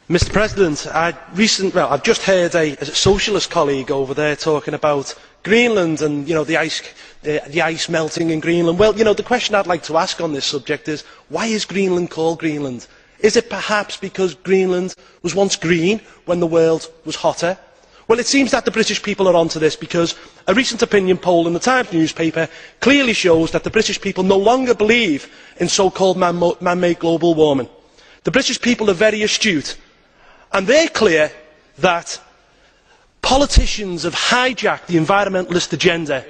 Mr President, I've just heard a socialist colleague over there talking about Greenland and the ice melting in Greenland. Well, the question I'd like to ask on this subject is, why is Greenland called Greenland? Is it perhaps because Greenland was once green when the world was hotter? Well, it seems that the British people are onto this, because a recent opinion poll in the Times newspaper clearly shows that the British people no longer believe in so-called man-made global warming. The British people are very astute, and they are clear that politicians have hijacked the environmentalist agenda.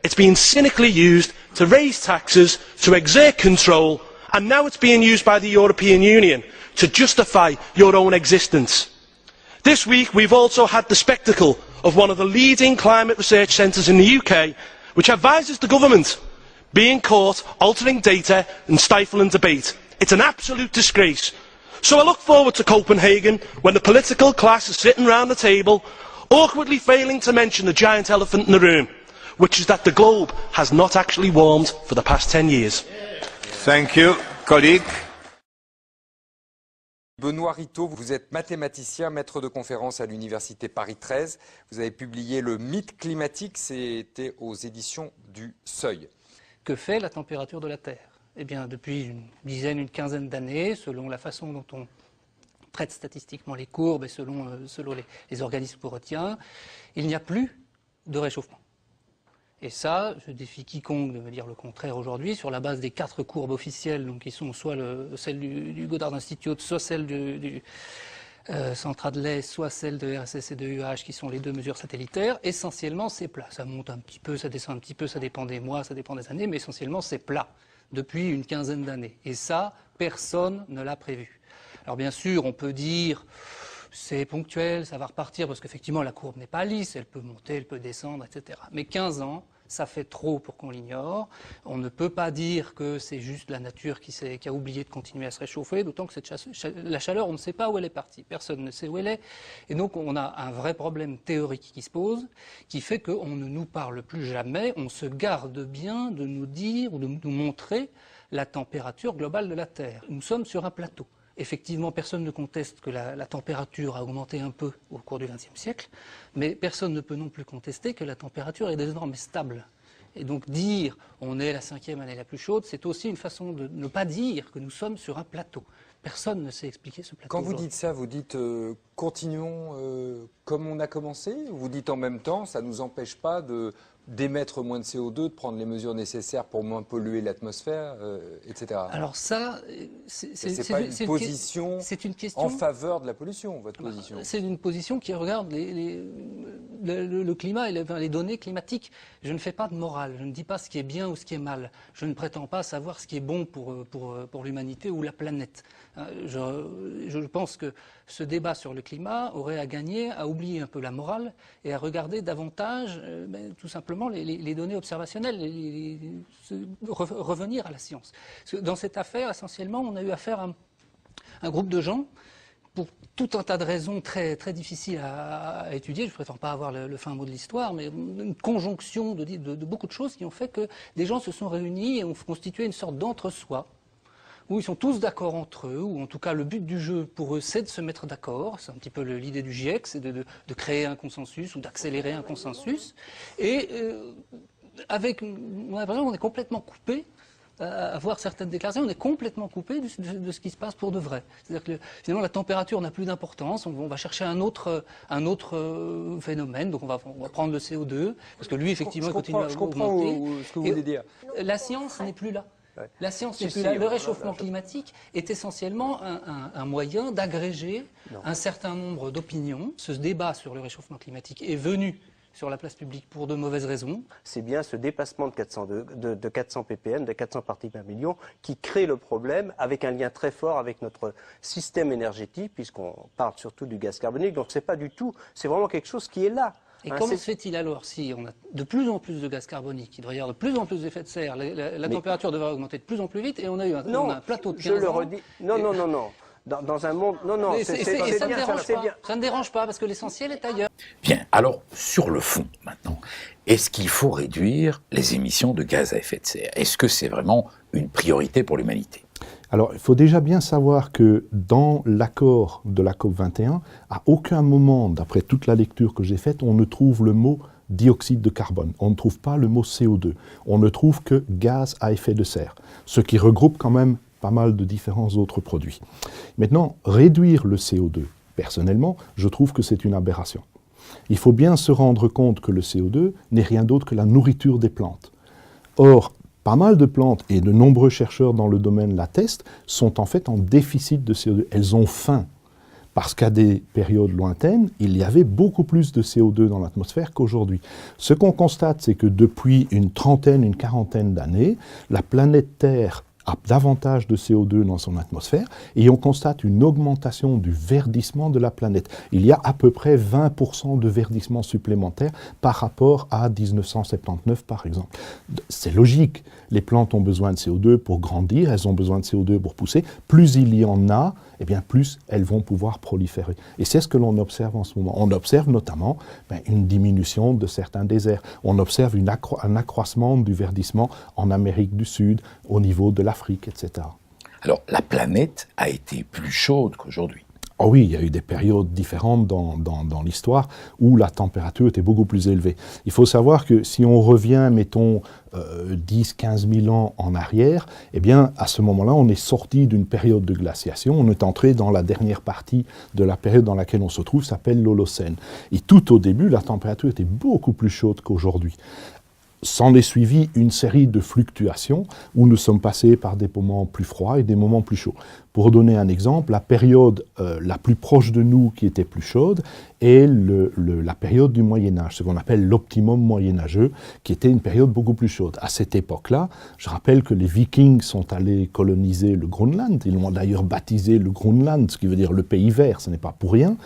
It's been cynically used to raise taxes, to exert control, and now it's being used by the European Union to justify your own existence. This week we've also had the spectacle of one of the leading climate research centres in the UK, which advises the government, being caught altering data and stifling debate. It's an absolute disgrace. So I look forward to Copenhagen, when the political class is sitting round the table, awkwardly failing to mention the giant elephant in the room, which is that the globe has not actually warmed for the past 10 years. Thank you, colleague. Benoît Rittaud, vous êtes mathématicien, maître de conférence à l'université Paris 13. Vous avez publié Le mythe climatique, c'était aux éditions du Seuil. Que fait la température de la Terre? Eh bien, depuis une dizaine, une quinzaine d'années, selon la façon dont on traite statistiquement les courbes et selon les organismes qu'on retient, il n'y a plus de réchauffement. Et ça, je défie quiconque de me dire le contraire aujourd'hui, sur la base des 4 courbes officielles, donc qui sont soit celle du Goddard Institute, soit celle du Centre Hadley, soit celle de RSS et de UH, qui sont les 2 mesures satellitaires. Essentiellement, c'est plat. Ça monte un petit peu, ça descend un petit peu, ça dépend des mois, ça dépend des années, mais essentiellement, c'est plat depuis une quinzaine d'années. Et ça, personne ne l'a prévu. Alors bien sûr, on peut dire c'est ponctuel, ça va repartir, parce qu'effectivement, la courbe n'est pas lisse, elle peut monter, elle peut descendre, etc. Mais 15 ans, ça fait trop pour qu'on l'ignore. On ne peut pas dire que c'est juste la nature qui a oublié de continuer à se réchauffer, d'autant que la chaleur, on ne sait pas où elle est partie. Personne ne sait où elle est. Et donc, on a un vrai problème théorique qui se pose, qui fait qu'on ne nous parle plus jamais, on se garde bien de nous dire ou de nous montrer la température globale de la Terre. Nous sommes sur un plateau. Effectivement, personne ne conteste que la température a augmenté un peu au cours du XXe siècle, mais personne ne peut non plus contester que la température est désormais stable. Et donc dire on est la 5e année la plus chaude, c'est aussi une façon de ne pas dire que nous sommes sur un plateau. Personne ne sait expliquer ce plateau. Quand vous dites ça, vous dites continuons comme on a commencé, ou vous dites en même temps ça ne nous empêche pas d'émettre moins de CO2, de prendre les mesures nécessaires pour moins polluer l'atmosphère, etc. Alors ça, c'est pas une position en faveur de la pollution, votre position. C'est une position qui regarde le climat et les données climatiques. Je ne fais pas de morale, je ne dis pas ce qui est bien ou ce qui est mal. Je ne prétends pas savoir ce qui est bon pour l'humanité ou la planète. Je pense que ce débat sur le climat aurait à gagner à oublier un peu la morale et à regarder davantage tout simplement les données observationnelles, revenir à la science. Parce que dans cette affaire, essentiellement, on a eu affaire à un groupe de gens, pour tout un tas de raisons très, très difficiles à étudier, je ne prétends pas avoir le fin mot de l'histoire, mais une conjonction de beaucoup de choses qui ont fait que des gens se sont réunis et ont constitué une sorte d'entre-soi, où ils sont tous d'accord entre eux, ou en tout cas le but du jeu pour eux c'est de se mettre d'accord, c'est un petit peu l'idée du GIEC, c'est de créer un consensus ou d'accélérer un consensus, et on a l'impression qu'on est complètement coupé, à voir certaines déclarations, on est complètement coupé de ce qui se passe pour de vrai. C'est-à-dire que finalement la température n'a plus d'importance, on va chercher un autre phénomène, donc on va prendre le CO2, parce que lui effectivement il continue à augmenter. Je comprends ce que vous voulez dire. La science n'est plus là. La science n'est plus là. Le réchauffement climatique est essentiellement un moyen d'agréger un certain nombre d'opinions. Ce débat sur le réchauffement climatique est venu sur la place publique pour de mauvaises raisons. C'est bien ce dépassement de 400 ppm, de 400 parties par million, qui crée le problème, avec un lien très fort avec notre système énergétique, puisqu'on parle surtout du gaz carbonique. Donc c'est pas du tout, c'est vraiment quelque chose qui est là. Et comment se fait-il alors, si on a de plus en plus de gaz carbonique, il devrait y avoir de plus en plus d'effets de serre, la température devrait augmenter de plus en plus vite, et on a eu un plateau de 15 ans. Je le redis. Non. Dans un monde... Non, c'est bien. Ça ne dérange pas, parce que l'essentiel est ailleurs. Bien, alors, sur le fond, maintenant, est-ce qu'il faut réduire les émissions de gaz à effet de serre? Est-ce que c'est vraiment une priorité pour l'humanité? Alors, il faut déjà bien savoir que dans l'accord de la COP21, à aucun moment, d'après toute la lecture que j'ai faite, on ne trouve le mot dioxyde de carbone. On ne trouve pas le mot CO2. On ne trouve que gaz à effet de serre, ce qui regroupe quand même pas mal de différents autres produits. Maintenant, réduire le CO2, personnellement, je trouve que c'est une aberration. Il faut bien se rendre compte que le CO2 n'est rien d'autre que la nourriture des plantes. Or, pas mal de plantes, et de nombreux chercheurs dans le domaine l'attestent, sont en fait en déficit de CO2. Elles ont faim. Parce qu'à des périodes lointaines, il y avait beaucoup plus de CO2 dans l'atmosphère qu'aujourd'hui. Ce qu'on constate, c'est que depuis une trentaine, une quarantaine d'années, la planète Terre a davantage de CO2 dans son atmosphère et on constate une augmentation du verdissement de la planète. Il y a à peu près 20% de verdissement supplémentaire par rapport à 1979 par exemple. C'est logique, les plantes ont besoin de CO2 pour grandir, elles ont besoin de CO2 pour pousser. Plus il y en a, eh bien plus elles vont pouvoir proliférer. Et c'est ce que l'on observe en ce moment. On observe notamment une diminution de certains déserts. On observe un accroissement du verdissement en Amérique du Sud, au niveau de l'Afrique, etc. Alors, la planète a été plus chaude qu'aujourd'hui. Oh oui, il y a eu des périodes différentes dans l'histoire où la température était beaucoup plus élevée. Il faut savoir que si on revient, mettons, 10-15 000 ans en arrière, eh bien, à ce moment-là, on est sorti d'une période de glaciation. On est entré dans la dernière partie de la période dans laquelle on se trouve, s'appelle l'Holocène. Et tout au début, la température était beaucoup plus chaude qu'aujourd'hui. S'en est suivi une série de fluctuations où nous sommes passés par des moments plus froids et des moments plus chauds. Pour donner un exemple, la période la plus proche de nous qui était plus chaude est la période du Moyen-Âge, ce qu'on appelle l'optimum moyenâgeux, qui était une période beaucoup plus chaude. À cette époque-là, je rappelle que les Vikings sont allés coloniser le Groenland. Ils l'ont d'ailleurs baptisé le Groenland, ce qui veut dire le pays vert, ce n'est pas pour rien.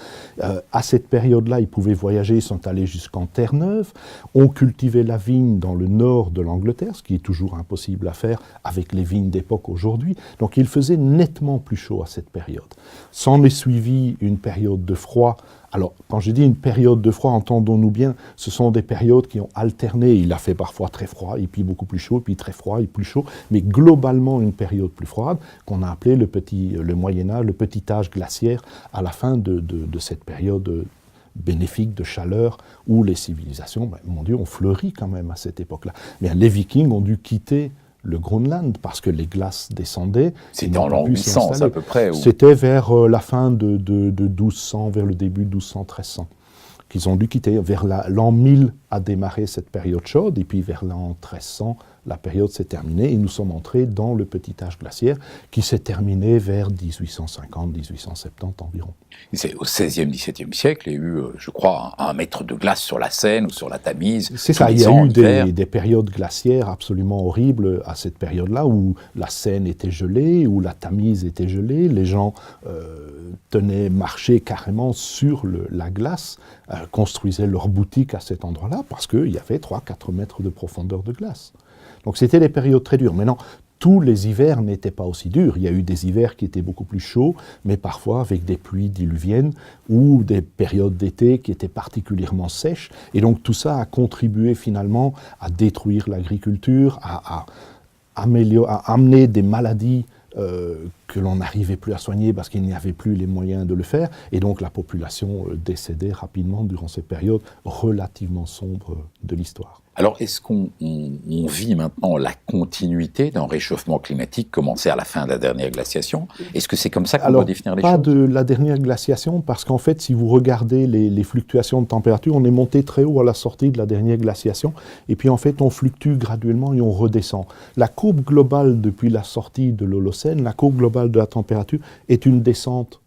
À cette période-là, ils pouvaient voyager, ils sont allés jusqu'en Terre-Neuve. On cultivait la vigne dans le nord de l'Angleterre, ce qui est toujours impossible à faire avec les vignes d'époque aujourd'hui. Donc il faisait nettement plus chaud à cette période. S'en est suivi une période de froid. Alors, quand je dis une période de froid, entendons-nous bien, ce sont des périodes qui ont alterné. Il a fait parfois très froid, et puis beaucoup plus chaud, puis très froid, et plus chaud, mais globalement une période plus froide, qu'on a appelée le Moyen-Âge, le petit âge glaciaire, à la fin de cette période bénéfique de chaleur, où les civilisations, mon Dieu, ont fleuri quand même à cette époque-là. Mais les Vikings ont dû quitter le Groenland parce que les glaces descendaient. C'était en l'an 800 à peu près. C'était vers la fin de 1200, vers le début de 1200-1300 qu'ils ont dû quitter. Vers l'an 1000 a démarré cette période chaude et puis vers l'an 1300, la période s'est terminée et nous sommes entrés dans le petit âge glaciaire qui s'est terminé vers 1850-1870 environ. C'est au XVIe, XVIIe siècle, il y a eu, je crois, 1 mètre de glace sur la Seine ou sur la Tamise. C'est ça, il y a eu des périodes glaciaires absolument horribles à cette période-là où la Seine était gelée, où la Tamise était gelée, les gens marchaient carrément sur la glace, construisaient leurs boutiques à cet endroit-là parce qu'il y avait 3-4 mètres de profondeur de glace. Donc c'était des périodes très dures. Maintenant, tous les hivers n'étaient pas aussi durs. Il y a eu des hivers qui étaient beaucoup plus chauds, mais parfois avec des pluies diluviennes ou des périodes d'été qui étaient particulièrement sèches. Et donc tout ça a contribué finalement à détruire l'agriculture, à amener des maladies que l'on n'arrivait plus à soigner parce qu'il n'y avait plus les moyens de le faire. Et donc la population décédait rapidement durant ces périodes relativement sombres de l'histoire. Alors, est-ce qu'on vit maintenant la continuité d'un réchauffement climatique commencé à la fin de la dernière glaciation? Est-ce que c'est comme ça qu'on doit définir les choses? Pas de la dernière glaciation, parce qu'en fait, si vous regardez les fluctuations de température, on est monté très haut à la sortie de la dernière glaciation, et puis en fait, on fluctue graduellement et on redescend. La courbe globale depuis la sortie de l'Holocène, la courbe globale de la température, est une descente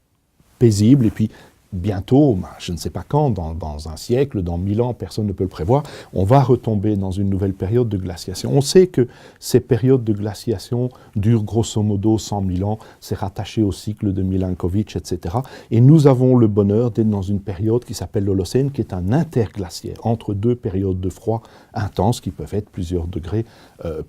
paisible, et puis bientôt, je ne sais pas quand, dans un siècle, dans 1000 ans, personne ne peut le prévoir, on va retomber dans une nouvelle période de glaciation. On sait que ces périodes de glaciation durent grosso modo 100 000 ans, c'est rattaché au cycle de Milankovitch, etc. Et nous avons le bonheur d'être dans une période qui s'appelle l'Holocène, qui est un interglaciaire, entre deux périodes de froid intense qui peuvent être plusieurs degrés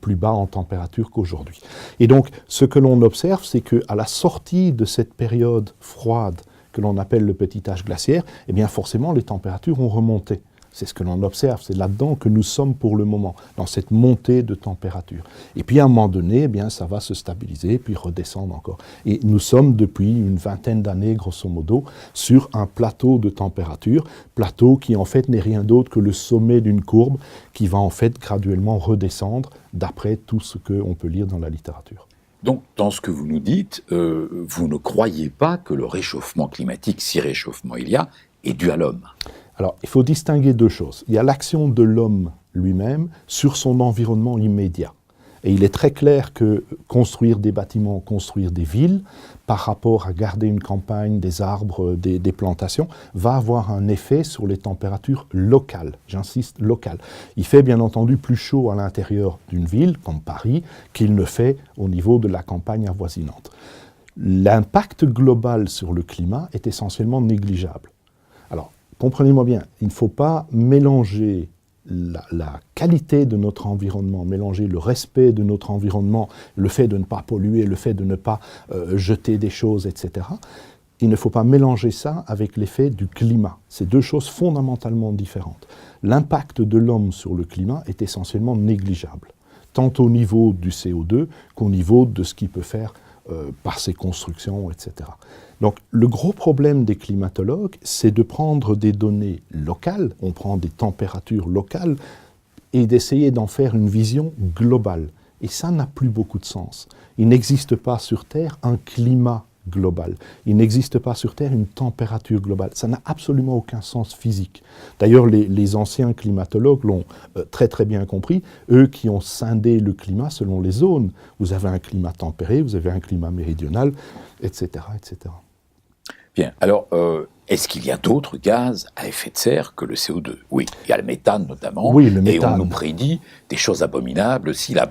plus bas en température qu'aujourd'hui. Et donc, ce que l'on observe, c'est qu'à la sortie de cette période froide, que l'on appelle le petit âge glaciaire, eh bien forcément les températures ont remonté C'est ce que l'on observe, c'est là-dedans que nous sommes pour le moment, dans cette montée de température. Et puis à un moment donné, eh bien, ça va se stabiliser, puis redescendre encore. Et nous sommes depuis une vingtaine d'années, grosso modo, sur un plateau de température, plateau qui en fait n'est rien d'autre que le sommet d'une courbe qui va en fait graduellement redescendre d'après tout ce qu'on peut lire dans la littérature. Donc, dans ce que vous nous dites, vous ne croyez pas que le réchauffement climatique, si réchauffement il y a, est dû à l'homme? Alors, il faut distinguer deux choses. Il y a l'action de l'homme lui-même sur son environnement immédiat. Et il est très clair que construire des bâtiments, construire des villes, par rapport à garder une campagne, des arbres, des plantations, va avoir un effet sur les températures locales. J'insiste, locales. Il fait bien entendu plus chaud à l'intérieur d'une ville, comme Paris, qu'il ne fait au niveau de la campagne avoisinante. L'impact global sur le climat est essentiellement négligeable. Alors, comprenez-moi bien, il ne faut pas mélanger la qualité de notre environnement, mélanger le respect de notre environnement, le fait de ne pas polluer, le fait de ne pas jeter des choses, etc. Il ne faut pas mélanger ça avec l'effet du climat. C'est deux choses fondamentalement différentes. L'impact de l'homme sur le climat est essentiellement négligeable, tant au niveau du CO2 qu'au niveau de ce qu'il peut faire par ses constructions, etc. Donc le gros problème des climatologues, c'est de prendre des données locales, on prend des températures locales, et d'essayer d'en faire une vision globale. Et ça n'a plus beaucoup de sens. Il n'existe pas sur Terre un climat global. Il n'existe pas sur Terre une température globale. Ça n'a absolument aucun sens physique. D'ailleurs, les anciens climatologues l'ont très très bien compris, eux qui ont scindé le climat selon les zones. Vous avez un climat tempéré, vous avez un climat méridional, etc. etc. Bien, alors, est-ce qu'il y a d'autres gaz à effet de serre que le CO2? Oui, il y a le méthane notamment, oui, le et méthane. on nous prédit des choses abominables si la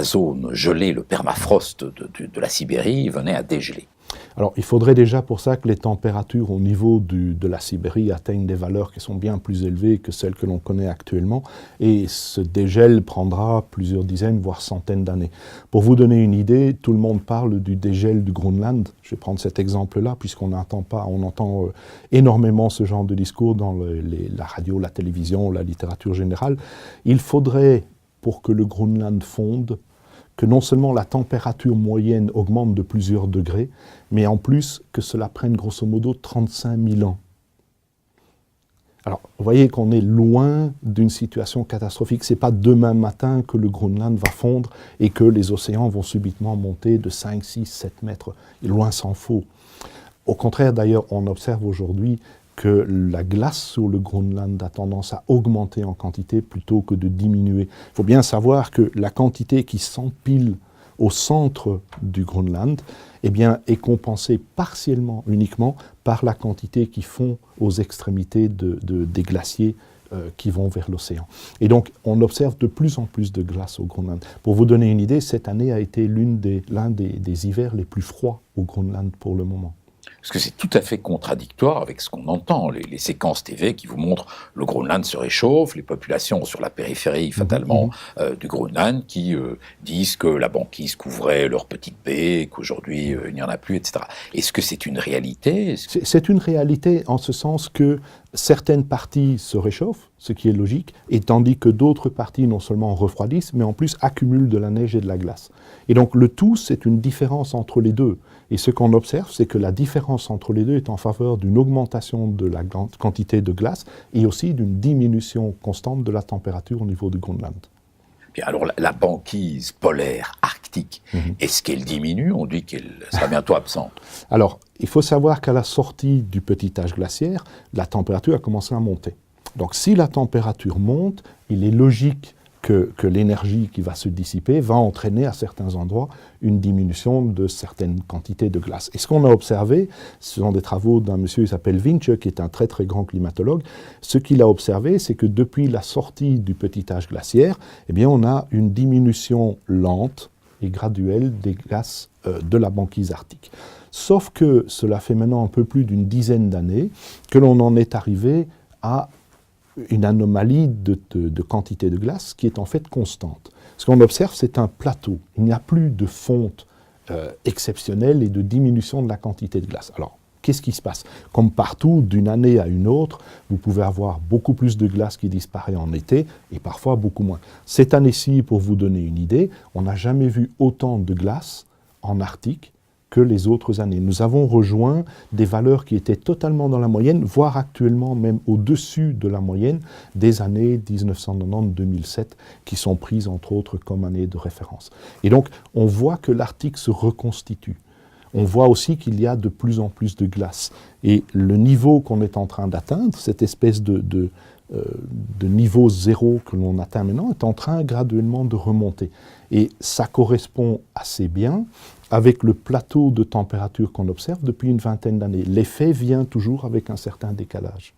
zone gelée, le permafrost de la Sibérie venait à dégeler. Alors, il faudrait déjà pour ça que les températures au niveau de la Sibérie atteignent des valeurs qui sont bien plus élevées que celles que l'on connaît actuellement, et ce dégel prendra plusieurs dizaines, voire centaines d'années. Pour vous donner une idée, tout le monde parle du dégel du Groenland. Je vais prendre cet exemple-là, puisqu'on entend énormément ce genre de discours dans la radio, la télévision, la littérature générale. Il faudrait, pour que le Groenland fonde, que non seulement la température moyenne augmente de plusieurs degrés, mais en plus que cela prenne grosso modo 35 000 ans. Alors, vous voyez qu'on est loin d'une situation catastrophique. Ce n'est pas demain matin que le Groenland va fondre et que les océans vont subitement monter de 5, 6, 7 mètres. Et loin s'en faut. Au contraire, d'ailleurs, on observe aujourd'hui que la glace sur le Groenland a tendance à augmenter en quantité plutôt que de diminuer. Il faut bien savoir que la quantité qui s'empile au centre du Groenland eh bien, est compensée partiellement, uniquement, par la quantité qui fond aux extrémités des glaciers qui vont vers l'océan. Et donc, on observe de plus en plus de glace au Groenland. Pour vous donner une idée, cette année a été l'un des hivers les plus froids au Groenland pour le moment. Parce que c'est tout à fait contradictoire avec ce qu'on entend, les séquences TV qui vous montrent le Groenland se réchauffe, les populations sur la périphérie fatalement du Groenland qui disent que la banquise couvrait leur petite baie, qu'aujourd'hui il n'y en a plus, etc. Est-ce que c'est une réalité? C'est une réalité en ce sens que certaines parties se réchauffent, ce qui est logique, et tandis que d'autres parties non seulement refroidissent, mais en plus accumulent de la neige et de la glace. Et donc le tout, c'est une différence entre les deux. Et ce qu'on observe, c'est que la différence entre les deux est en faveur d'une augmentation de la quantité de glace et aussi d'une diminution constante de la température au niveau du Groenland. Bien, alors la banquise polaire arctique, est-ce qu'elle diminue? On dit qu'elle sera bientôt absente. Alors, il faut savoir qu'à la sortie du petit âge glaciaire, la température a commencé à monter. Donc si la température monte, il est logique que l'énergie qui va se dissiper va entraîner à certains endroits une diminution de certaines quantités de glace. Et ce qu'on a observé, ce sont des travaux d'un monsieur qui s'appelle Winch, qui est un très très grand climatologue. Ce qu'il a observé, c'est que depuis la sortie du petit âge glaciaire, eh bien, on a une diminution lente et graduelle des glaces de la banquise arctique. Sauf que cela fait maintenant un peu plus d'une dizaine d'années que l'on en est arrivé à une anomalie de quantité de glace qui est en fait constante. Ce qu'on observe, c'est un plateau. Il n'y a plus de fonte exceptionnelle et de diminution de la quantité de glace. Alors, qu'est-ce qui se passe? Comme partout, d'une année à une autre, vous pouvez avoir beaucoup plus de glace qui disparaît en été et parfois beaucoup moins. Cette année-ci, pour vous donner une idée, on n'a jamais vu autant de glace en Arctique que les autres années. Nous avons rejoint des valeurs qui étaient totalement dans la moyenne, voire actuellement même au-dessus de la moyenne des années 1990-2007, qui sont prises entre autres comme années de référence. Et donc, on voit que l'Arctique se reconstitue. On voit aussi qu'il y a de plus en plus de glace. Et le niveau qu'on est en train d'atteindre, cette espèce de niveau zéro que l'on atteint maintenant, est en train graduellement de remonter. Et ça correspond assez bien avec le plateau de température qu'on observe depuis une vingtaine d'années. L'effet vient toujours avec un certain décalage.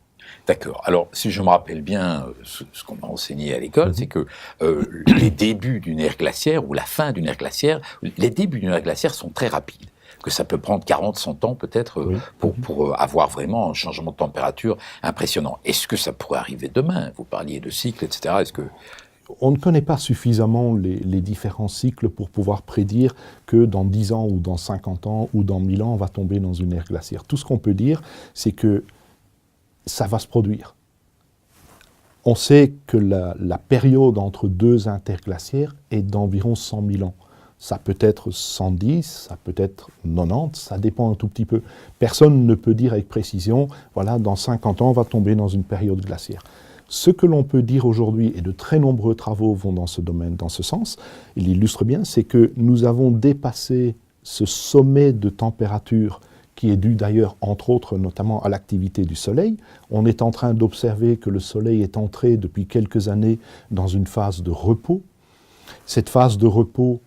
D'accord. Alors, si je me rappelle bien ce qu'on m'a enseigné à l'école, c'est que les débuts d'une ère glaciaire ou la fin d'une ère glaciaire, les débuts d'une ère glaciaire sont très rapides. Que ça peut prendre 40, 100 ans peut-être pour avoir vraiment un changement de température impressionnant. Est-ce que ça pourrait arriver demain? Vous parliez de cycles, etc. Est-ce que... On ne connaît pas suffisamment les différents cycles pour pouvoir prédire que dans 10 ans ou dans 50 ans ou dans 1000 ans, on va tomber dans une ère glaciaire. Tout ce qu'on peut dire, c'est que ça va se produire. On sait que la période entre deux interglaciaires est d'environ 100 000 ans. Ça peut être 110, ça peut être 90, ça dépend un tout petit peu. Personne ne peut dire avec précision, voilà, dans 50 ans, on va tomber dans une période glaciaire. Ce que l'on peut dire aujourd'hui, et de très nombreux travaux vont dans ce domaine, dans ce sens, il illustre bien, c'est que nous avons dépassé ce sommet de température qui est dû d'ailleurs, entre autres, notamment à l'activité du Soleil. On est en train d'observer que le Soleil est entré depuis quelques années dans une phase de repos. Cette phase de repos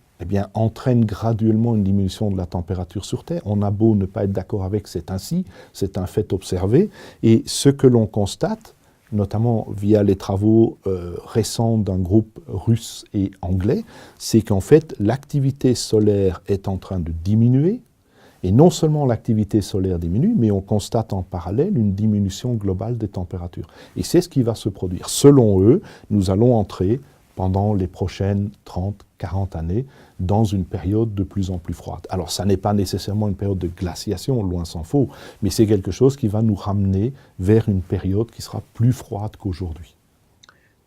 entraîne graduellement une diminution de la température sur Terre. On a beau ne pas être d'accord avec, c'est ainsi, c'est un fait observé. Et ce que l'on constate, notamment via les travaux récents d'un groupe russe et anglais, c'est qu'en fait, l'activité solaire est en train de diminuer. Et non seulement l'activité solaire diminue, mais on constate en parallèle une diminution globale des températures. Et c'est ce qui va se produire. Selon eux, nous allons entrer pendant les prochaines 30, 40 années dans une période de plus en plus froide. Alors ça n'est pas nécessairement une période de glaciation, loin s'en faut, mais c'est quelque chose qui va nous ramener vers une période qui sera plus froide qu'aujourd'hui.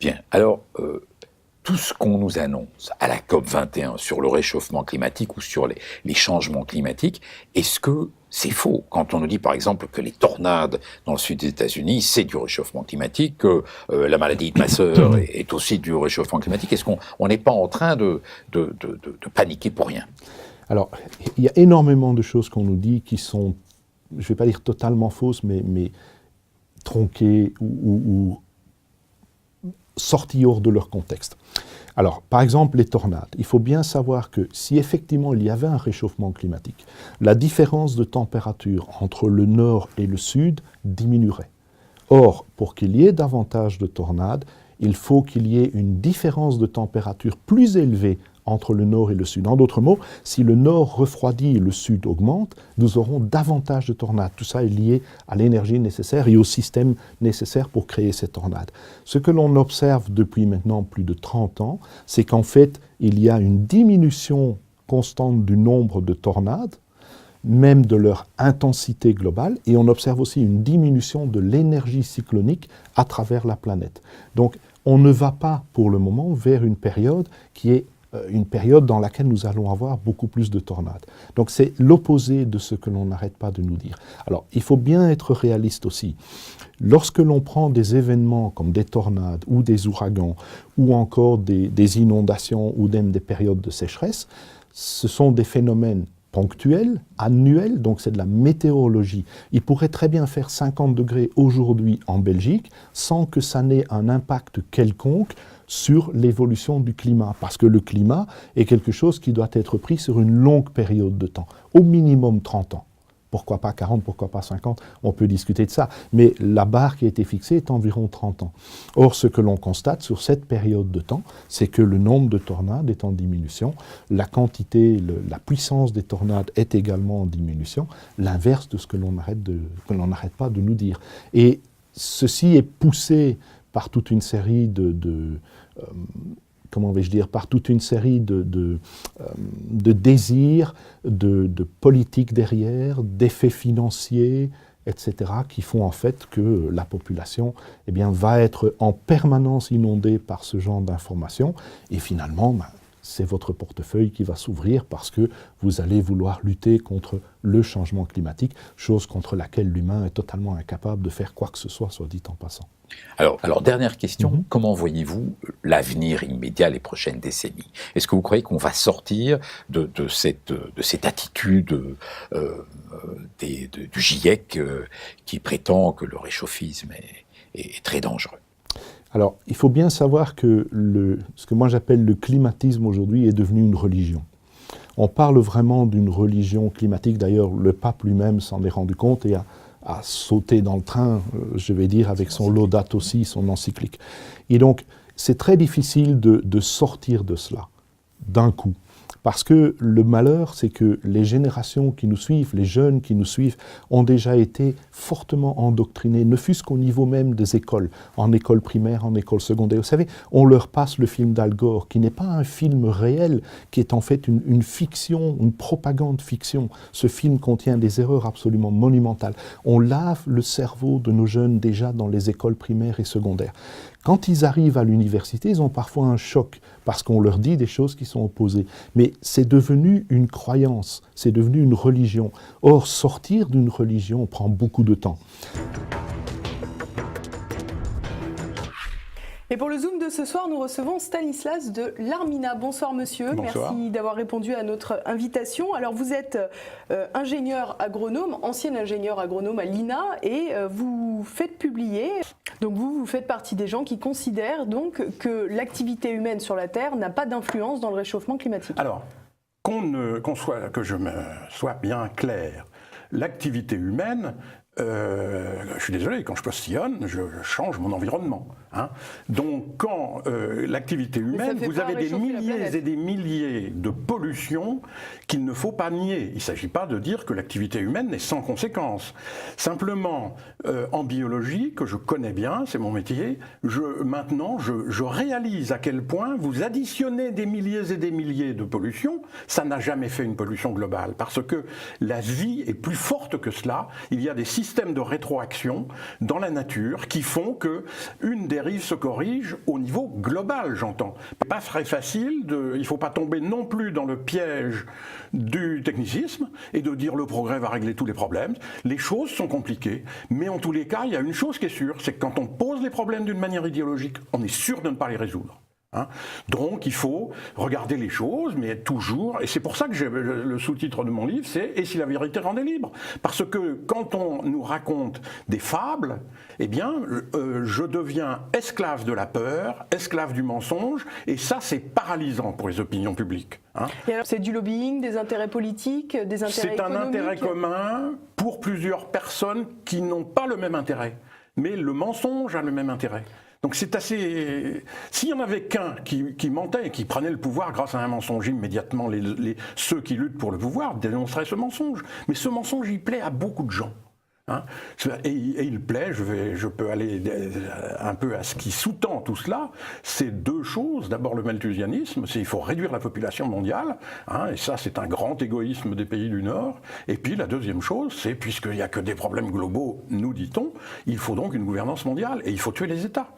Bien, alors tout ce qu'on nous annonce à la COP21 sur le réchauffement climatique ou sur les changements climatiques, est-ce que c'est faux quand on nous dit par exemple que les tornades dans le sud des États-Unis, c'est du réchauffement climatique, que la maladie de ma sœur est aussi du réchauffement climatique? Est-ce qu'on n'est pas en train de paniquer pour rien? Alors, il y a énormément de choses qu'on nous dit qui sont, je ne vais pas dire totalement fausses, mais tronquées ou sorties hors de leur contexte. Alors, par exemple, les tornades. Il faut bien savoir que si effectivement il y avait un réchauffement climatique, la différence de température entre le nord et le sud diminuerait. Or, pour qu'il y ait davantage de tornades, il faut qu'il y ait une différence de température plus élevée entre le nord et le sud. En d'autres mots, si le nord refroidit et le sud augmente, nous aurons davantage de tornades. Tout ça est lié à l'énergie nécessaire et au système nécessaire pour créer ces tornades. Ce que l'on observe depuis maintenant plus de 30 ans, c'est qu'en fait, il y a une diminution constante du nombre de tornades, même de leur intensité globale, et on observe aussi une diminution de l'énergie cyclonique à travers la planète. Donc, on ne va pas pour le moment vers une période qui est une période dans laquelle nous allons avoir beaucoup plus de tornades. Donc c'est l'opposé de ce que l'on n'arrête pas de nous dire. Alors il faut bien être réaliste aussi. Lorsque l'on prend des événements comme des tornades ou des ouragans ou encore des inondations ou même des périodes de sécheresse, ce sont des phénomènes ponctuels, annuels, donc c'est de la météorologie. Il pourrait très bien faire 50 degrés aujourd'hui en Belgique sans que ça n'ait un impact quelconque sur l'évolution du climat, parce que le climat est quelque chose qui doit être pris sur une longue période de temps, au minimum 30 ans. Pourquoi pas 40, pourquoi pas 50, on peut discuter de ça, mais la barre qui a été fixée est environ 30 ans. Or, ce que l'on constate sur cette période de temps, c'est que le nombre de tornades est en diminution, la quantité, la puissance des tornades est également en diminution, l'inverse de ce que l'on n'arrête pas de nous dire. Et ceci est poussé par toute une série de comment vais-je dire, par toute une série de désirs, de politiques derrière, d'effets financiers, etc., qui font en fait que la population eh bien, va être en permanence inondée par ce genre d'informations, et finalement, c'est votre portefeuille qui va s'ouvrir parce que vous allez vouloir lutter contre le changement climatique, chose contre laquelle l'humain est totalement incapable de faire quoi que ce soit dit en passant. Alors dernière question, comment voyez-vous l'avenir immédiat, les prochaines décennies? Est-ce que vous croyez qu'on va sortir de cette attitude du GIEC qui prétend que le réchauffisme est très dangereux? Alors, il faut bien savoir que ce que moi j'appelle le climatisme aujourd'hui est devenu une religion. On parle vraiment d'une religion climatique, d'ailleurs le pape lui-même s'en est rendu compte et a sauté dans le train, je vais dire, avec son Laudato Si, son encyclique. Et donc, c'est très difficile de sortir de cela d'un coup. Parce que le malheur, c'est que les générations qui nous suivent, les jeunes qui nous suivent, ont déjà été fortement endoctrinés, ne fût-ce qu'au niveau même des écoles, en école primaire, en école secondaire. Vous savez, on leur passe le film d'Al Gore, qui n'est pas un film réel, qui est en fait une fiction, une propagande fiction. Ce film contient des erreurs absolument monumentales. On lave le cerveau de nos jeunes déjà dans les écoles primaires et secondaires. Quand ils arrivent à l'université, ils ont parfois un choc parce qu'on leur dit des choses qui sont opposées. Mais c'est devenu une croyance, c'est devenu une religion. Or, sortir d'une religion prend beaucoup de temps. Et pour le Zoom de ce soir, nous recevons Stanislas de l'Armina. Bonsoir monsieur, Bonsoir. Merci d'avoir répondu à notre invitation. Alors vous êtes ingénieur agronome, ancien ingénieur agronome à l'INA et vous faites publier, donc vous faites partie des gens qui considèrent donc que l'activité humaine sur la Terre n'a pas d'influence dans le réchauffement climatique. Alors, que je me sois bien clair, l'activité humaine, je suis désolé, quand je postillonne, je change mon environnement. Hein. Donc, quand l'activité humaine, vous avez des milliers et des milliers de pollutions qu'il ne faut pas nier. Il ne s'agit pas de dire que l'activité humaine est sans conséquence. Simplement, en biologie, que je connais bien, c'est mon métier, maintenant, je réalise à quel point vous additionnez des milliers et des milliers de pollutions, ça n'a jamais fait une pollution globale. Parce que la vie est plus forte que cela. Il y a des systèmes de rétroaction dans la nature qui font que une dérive se corrige au niveau global, j'entends. Pas très facile, il ne faut pas tomber non plus dans le piège du technicisme et de dire le progrès va régler tous les problèmes. Les choses sont compliquées, mais en tous les cas, il y a une chose qui est sûre, c'est que quand on pose les problèmes d'une manière idéologique, on est sûr de ne pas les résoudre. Hein. Donc il faut regarder les choses, mais toujours, et c'est pour ça que le sous-titre de mon livre, c'est « Et si la vérité rendait libre ?» Parce que quand on nous raconte des fables, eh bien, je deviens esclave de la peur, esclave du mensonge, et ça c'est paralysant pour les opinions publiques. Hein. Et alors c'est du lobbying, des intérêts politiques, des intérêts économiques ? C'est un intérêt commun pour plusieurs personnes qui n'ont pas le même intérêt, mais le mensonge a le même intérêt. Donc c'est assez... S'il y en avait qu'un qui mentait et qui prenait le pouvoir grâce à un mensonge, immédiatement ceux qui luttent pour le pouvoir dénonceraient ce mensonge. Mais ce mensonge, il plaît à beaucoup de gens. Hein. Et il plaît, je peux aller un peu à ce qui sous-tend tout cela, c'est deux choses. D'abord le malthusianisme, il faut réduire la population mondiale, hein, et ça c'est un grand égoïsme des pays du Nord. Et puis la deuxième chose, c'est puisqu'il n'y a que des problèmes globaux, nous dit-on, il faut donc une gouvernance mondiale et il faut tuer les États.